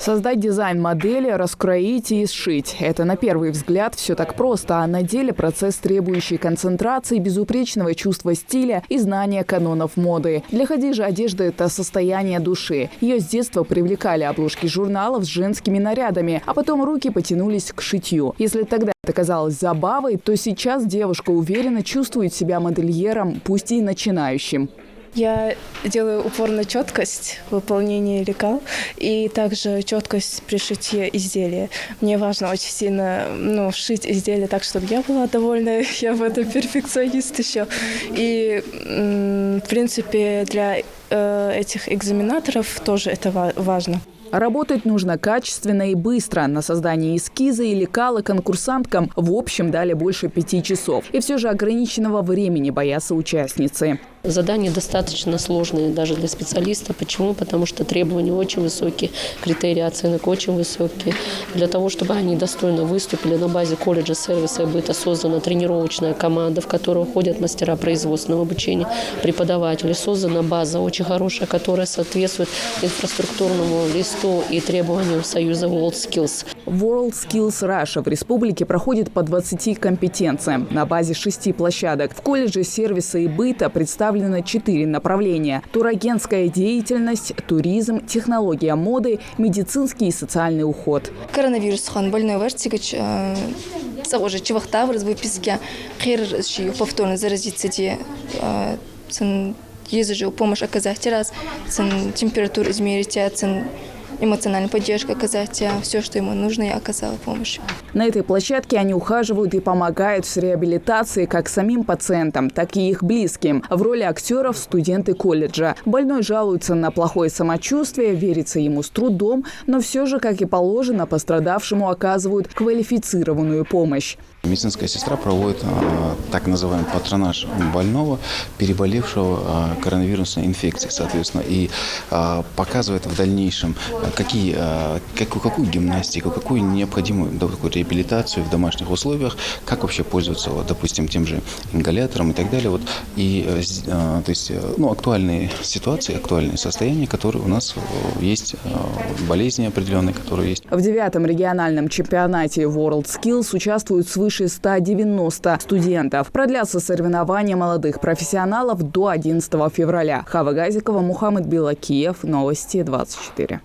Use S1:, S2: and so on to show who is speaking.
S1: Создать дизайн модели, раскроить и сшить. Это на первый взгляд все так просто, а на деле процесс, требующий концентрации, безупречного чувства стиля и знания канонов моды. Для Хадижи одежда – это состояние души. Ее с детства привлекали обложки журналов с женскими нарядами, а потом руки потянулись к шитью. Если тогда это казалось забавой, то сейчас девушка уверенно чувствует себя модельером, пусть и начинающим.
S2: Я делаю упор на четкость в выполнении лекал и также четкость при шитье изделия. Мне важно очень сильно шить изделие так, чтобы я была довольна. Я в этом перфекционист еще. И, в принципе, для этих экзаменаторов тоже это важно.
S1: Работать нужно качественно и быстро. На создание эскиза и лекала конкурсанткам в общем дали больше 5 часов. И все же ограниченного времени боятся участницы.
S3: Задания достаточно сложные даже для специалиста. Почему? Потому что требования очень высокие, критерии оценок очень высокие. Для того, чтобы они достойно выступили, на базе колледжа сервиса и быта создана тренировочная команда, в которую входят мастера производственного обучения, преподаватели. Создана база очень хорошая, которая соответствует инфраструктурному листу и требованиям Союза WorldSkills.
S1: WorldSkills Russia в республике проходит по 20 компетенциям на базе 6 площадок. В колледже сервиса и быта представлено 4 направления: турагентская деятельность, туризм, технология моды, медицинский и социальный уход.
S4: Коронавирус больной вертикач уже чувахта в выписке повторно заразиться есть же помощь оказать раз, температуру измерить, эмоциональную поддержку оказать, все, что ему нужно, я оказала помощь.
S1: На этой площадке они ухаживают и помогают с реабилитацией как самим пациентам, так и их близким. В роли актеров студенты колледжа. Больной жалуется на плохое самочувствие, верится ему с трудом, но все же, как и положено, пострадавшему оказывают квалифицированную помощь.
S5: Медицинская сестра проводит так называемый патронаж больного, переболевшего коронавирусной инфекцией, соответственно, и показывает в дальнейшем, какую гимнастику, какую необходимую такую реабилитацию в домашних условиях, как вообще пользоваться, допустим, тем же ингалятором и так далее. И то есть, актуальные ситуации, актуальные состояния, которые у нас есть, болезни определенные, которые есть.
S1: В 9-м региональном чемпионате WorldSkills участвуют свыше 190 студентов. Продлятся соревнования молодых профессионалов до 11 февраля. Хава Газикова, Мухаммед Белакиев. Новости 24.